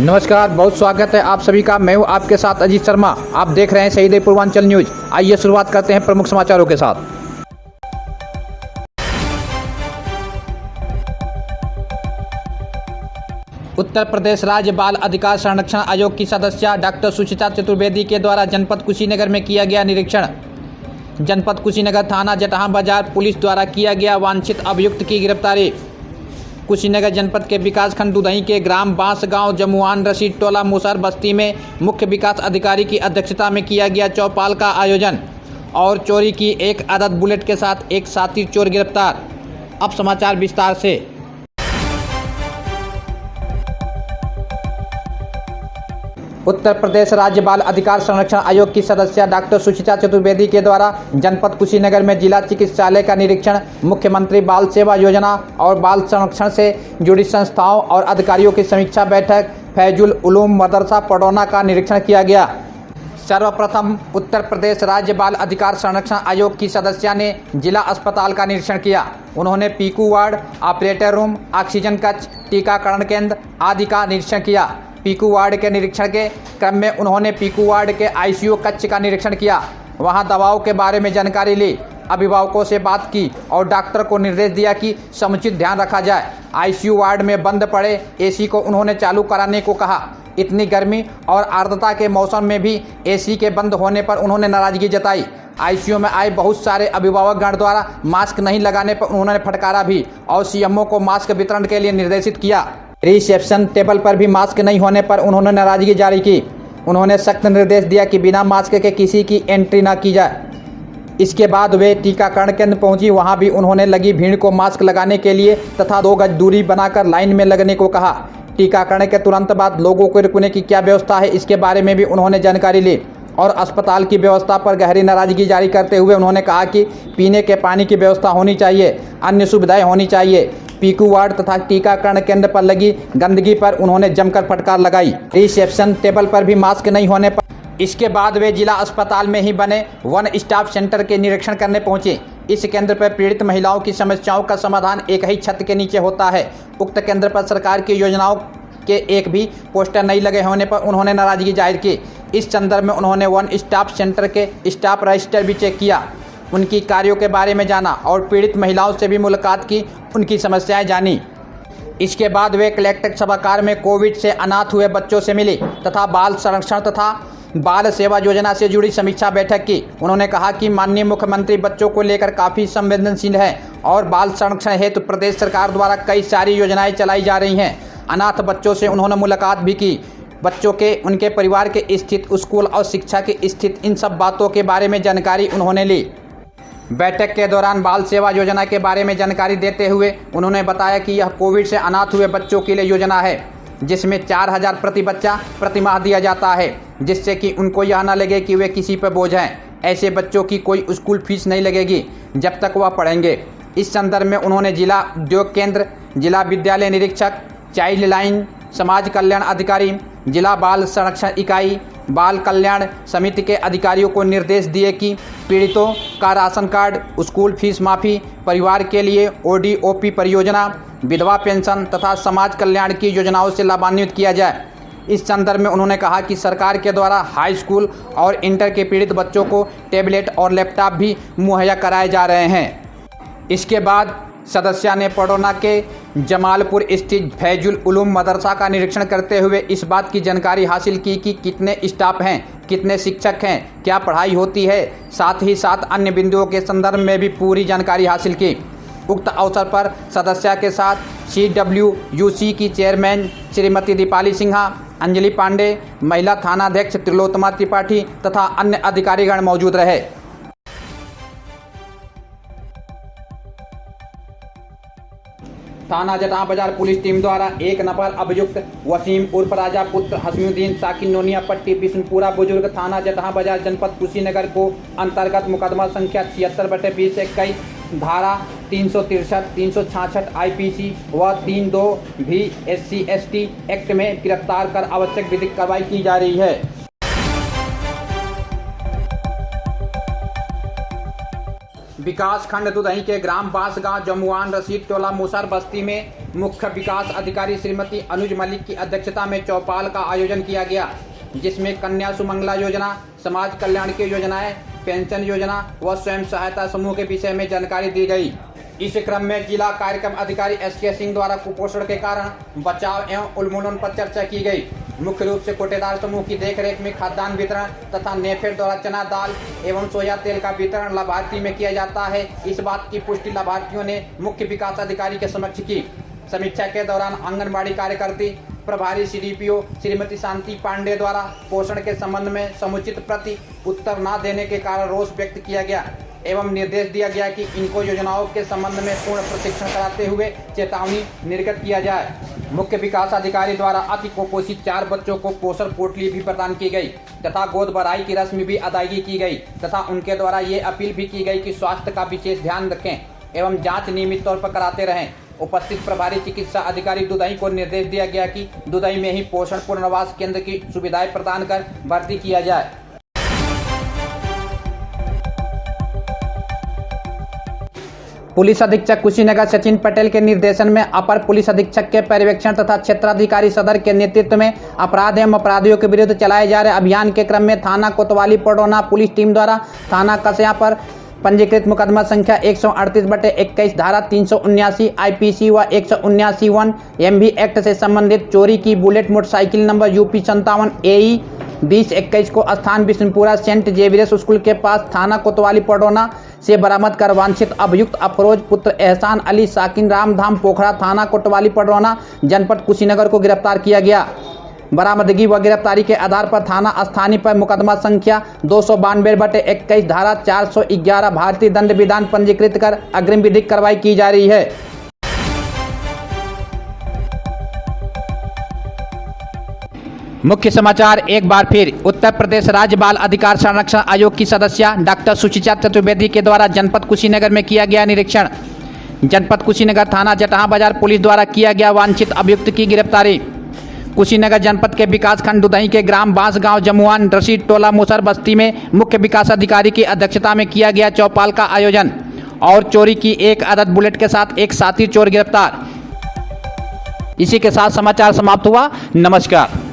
नमस्कार, बहुत स्वागत है आप सभी का। मैं हूं आपके साथ अजीत शर्मा। आप देख रहे हैं शहीद पूर्वांचल न्यूज। आइए शुरुआत करते हैं प्रमुख समाचारों के साथ। उत्तर प्रदेश राज्य बाल अधिकार संरक्षण आयोग की सदस्य डॉक्टर सुचिता चतुर्वेदी के द्वारा जनपद कुशीनगर में किया गया निरीक्षण। जनपद कुशीनगर थाना जटहा बाजार पुलिस द्वारा किया गया वांछित अभियुक्त की गिरफ्तारी। कुशीनगर जनपद के विकासखंड दुधई के ग्राम बांस गांव जमुआन रशीद टोला मुसहर बस्ती में मुख्य विकास अधिकारी की अध्यक्षता में किया गया चौपाल का आयोजन और चोरी की एक आदत बुलेट के साथ एक साथी चोर गिरफ्तार। अब समाचार विस्तार से। उत्तर प्रदेश राज्य बाल अधिकार संरक्षण आयोग की सदस्य डॉक्टर सुचिता चतुर्वेदी के द्वारा जनपद कुशीनगर में जिला चिकित्सालय का निरीक्षण, मुख्यमंत्री बाल सेवा योजना और बाल संरक्षण से जुड़ी संस्थाओं और अधिकारियों की समीक्षा बैठक फैजुल उलूम मदरसा पडौना का निरीक्षण किया गया। सर्वप्रथम उत्तर प्रदेश राज्य बाल अधिकार संरक्षण आयोग की सदस्य ने जिला अस्पताल का निरीक्षण किया। उन्होंने Piku ward, operator room, oxygen कक्ष, टीकाकरण केंद्र आदि का निरीक्षण किया। पीकू वार्ड के निरीक्षण के क्रम में उन्होंने पीकू वार्ड के आईसीयू कक्ष का निरीक्षण किया। वहां दवाओं के बारे में जानकारी ली, अभिभावकों से बात की और डॉक्टर को निर्देश दिया कि समुचित ध्यान रखा जाए। आईसीयू वार्ड में बंद पड़े एसी को उन्होंने चालू कराने को कहा। इतनी गर्मी और आर्द्रता के मौसम में भी एसी के बंद होने पर उन्होंने नाराजगी जताई। आईसीयू में आए बहुत सारे अभिभावकगण द्वारा मास्क नहीं लगाने पर उन्होंने फटकारा भी और सीएमओ को मास्क वितरण के लिए निर्देशित किया। रिसेप्शन टेबल पर भी मास्क नहीं होने पर उन्होंने नाराजगी जारी की। उन्होंने सख्त निर्देश दिया कि बिना मास्क के किसी की एंट्री न की जाए। इसके बाद वे टीकाकरण केंद्र पहुंची। वहां भी उन्होंने लगी भीड़ को मास्क लगाने के लिए तथा 2 गज दूरी बनाकर लाइन में लगने को कहा। टीकाकरण के तुरंत बाद लोगों को रुकने की क्या व्यवस्था है, इसके बारे में भी उन्होंने जानकारी ली और अस्पताल की व्यवस्था पर गहरी नाराजगी जारी करते हुए उन्होंने कहा कि पीने के पानी की व्यवस्था होनी चाहिए, अन्य सुविधाएं होनी चाहिए। पीकू वार्ड तथा टीकाकरण केंद्र पर लगी गंदगी पर उन्होंने जमकर फटकार लगाई। रिसेप्शन टेबल पर भी मास्क नहीं होने पर इसके बाद वे जिला अस्पताल में ही बने वन स्टॉप सेंटर के निरीक्षण करने पहुंचे। इस केंद्र पर पीड़ित महिलाओं की समस्याओं का समाधान एक ही छत के नीचे होता है। उक्त केंद्र पर सरकार की योजनाओं के एक भी पोस्टर नहीं लगे होने पर उन्होंने नाराजगी जाहिर की। इस संदर्भ में उन्होंने वन स्टॉप सेंटर के स्टाफ रजिस्टर भी चेक किया, उनकी कार्यों के बारे में जाना और पीड़ित महिलाओं से भी मुलाकात की, उनकी समस्याएं जानी। इसके बाद वे कलेक्टर सभागार में कोविड से अनाथ हुए बच्चों से मिली तथा बाल संरक्षण तथा बाल सेवा योजना से जुड़ी समीक्षा बैठक की। उन्होंने कहा कि माननीय मुख्यमंत्री बच्चों को लेकर काफ़ी संवेदनशील है और बाल संरक्षण हेतु प्रदेश सरकार द्वारा कई सारी योजनाएं चलाई जा रही हैं। अनाथ बच्चों से उन्होंने मुलाकात भी की। बच्चों के, उनके परिवार के स्थिति, स्कूल और शिक्षा की स्थिति, इन सब बातों के बारे में जानकारी उन्होंने ली। बैठक के दौरान बाल सेवा योजना के बारे में जानकारी देते हुए उन्होंने बताया कि यह कोविड से अनाथ हुए बच्चों के लिए योजना है, जिसमें 4000 प्रति बच्चा प्रति माह दिया जाता है, जिससे कि उनको यह न लगे कि वे किसी पर बोझ हैं। ऐसे बच्चों की कोई स्कूल फीस नहीं लगेगी जब तक वह पढ़ेंगे। इस संदर्भ में उन्होंने जिला उद्योग केंद्र, जिला विद्यालय निरीक्षक, चाइल्ड लाइन, समाज कल्याण अधिकारी, जिला बाल संरक्षण इकाई, बाल कल्याण समिति के अधिकारियों को निर्देश दिए कि पीड़ितों का राशन कार्ड, स्कूल फीस माफ़ी, परिवार के लिए ओडीओपी परियोजना, विधवा पेंशन तथा समाज कल्याण की योजनाओं से लाभान्वित किया जाए। इस संदर्भ में उन्होंने कहा कि सरकार के द्वारा हाई स्कूल और इंटर के पीड़ित बच्चों को टैबलेट और लैपटॉप भी मुहैया कराए जा रहे हैं। इसके बाद सदस्य ने पडौना के जमालपुर स्थित फैजुल उलूम मदरसा का निरीक्षण करते हुए इस बात की जानकारी हासिल की कि कितने स्टाफ हैं, कितने शिक्षक हैं, क्या पढ़ाई होती है, साथ ही साथ अन्य बिंदुओं के संदर्भ में भी पूरी जानकारी हासिल की। उक्त अवसर पर सदस्य के साथ CWUC की चेयरमैन श्रीमती दीपाली सिन्हा, अंजलि पांडे, महिला थानाध्यक्ष त्रिलोत्तमा त्रिपाठी तथा अन्य अधिकारीगण मौजूद रहे। थाना जटहा बाजार पुलिस टीम द्वारा एक नफर अभियुक्त वसीम उर्फ राजा पुत्र हसमुद्दीन साकिन नोनिया पट्टी बिशनपुरा बुजुर्ग थाना जटहा बाजार जनपद कुशीनगर को अंतर्गत मुकदमा संख्या 76/2021 धारा 363, 366 IPC व 32 भी SC/ST एक्ट में गिरफ्तार कर आवश्यक विधिक कार्रवाई की जा रही है। विकास खंड दुधई के ग्राम बांसगांव जमुआन रशीद टोला मुसर बस्ती में मुख्य विकास अधिकारी श्रीमती अनुज मलिक की अध्यक्षता में चौपाल का आयोजन किया गया, जिसमें कन्या सुमंगला योजना, समाज कल्याण की योजनाएं, पेंशन योजना व स्वयं सहायता समूह के विषय में जानकारी दी गई। इस क्रम में जिला कार्यक्रम अधिकारी एसके सिंह द्वारा कुपोषण के कारण बचाव एवं उन्मूलन पर चर्चा की गई। मुख्य रूप से कोटेदार समूह की देखरेख में खाद्यान्न वितरण तथा नेफेड द्वारा चना दाल एवं सोया तेल का वितरण लाभार्थी में किया जाता है। इस बात की पुष्टि लाभार्थियों ने मुख्य विकास अधिकारी के समक्ष की। समीक्षा के दौरान आंगनबाड़ी कार्यकर्ती प्रभारी सीडीपीओ श्रीमती शांति पांडे द्वारा पोषण के संबंध में समुचित प्रति उत्तर न देने के कारण रोष व्यक्त किया गया एवं निर्देश दिया गया कि इनको योजनाओं के संबंध में पूर्ण प्रशिक्षण कराते हुए चेतावनी निर्गत किया जाए। मुख्य विकास अधिकारी द्वारा अति कुपोषित 4 बच्चों को पोषण पोटली भी प्रदान की गई तथा गोद भराई की रस्म भी अदायगी की गई तथा उनके द्वारा ये अपील भी की गई कि स्वास्थ्य का विशेष ध्यान रखें एवं जाँच नियमित तौर पर कराते रहें। उपस्थित प्रभारी चिकित्सा अधिकारी दुधई को निर्देश दिया गया कि दुधई में ही पोषण पुनर्वास केंद्र की सुविधाएं प्रदान कर भर्ती किया जाए। पुलिस अधीक्षक कुशीनगर सचिन पटेल के निर्देशन में अपर पुलिस अधीक्षक के पर्यवेक्षण तथा क्षेत्राधिकारी सदर के नेतृत्व में अपराध एवं अपराधियों के विरुद्ध चलाए जा रहे अभियान के क्रम में थाना कोतवाली पडरौना पुलिस टीम द्वारा थाना कसया पर पंजीकृत मुकदमा संख्या 138/21 धारा 379 आईपीसी व 179(1) एमवी एक्ट से संबंधित चोरी की bullet motorcycle number UP 57 AE 2021 को स्थान बिशनपुरा सेंट जेवियर्स स्कूल के पास थाना कोतवाली पडरौना से बरामद कर वांछित अभियुक्त अफरोज पुत्र एहसान अली साकिन रामधाम पोखरा थाना कोतवाली पडरौना जनपद कुशीनगर को गिरफ्तार किया गया। बरामदगी व गिरफ्तारी के आधार पर थाना स्थानीय पर मुकदमा संख्या 292/21 धारा 411 भारतीय दंड विधान पंजीकृत कर अग्रिम विधिक कार्रवाई की जा रही है। मुख्य समाचार एक बार फिर। उत्तर प्रदेश राज्य बाल अधिकार संरक्षण आयोग की सदस्य डॉक्टर सुचिता चतुर्वेदी के द्वारा जनपद कुशीनगर में किया गया निरीक्षण। जनपद कुशीनगर थाना जटहा बाजार पुलिस द्वारा किया गया वांछित अभियुक्त की गिरफ्तारी। कुशीनगर जनपद के विकास खंड दुधई के ग्राम बांसगांव जमुआन रशीद टोला मुसर बस्ती में मुख्य विकास अधिकारी की अध्यक्षता में किया गया चौपाल का आयोजन और चोरी की 1 आदत बुलेट के साथ एक साथी चोर गिरफ्तार। इसी के साथ समाचार समाप्त हुआ। नमस्कार।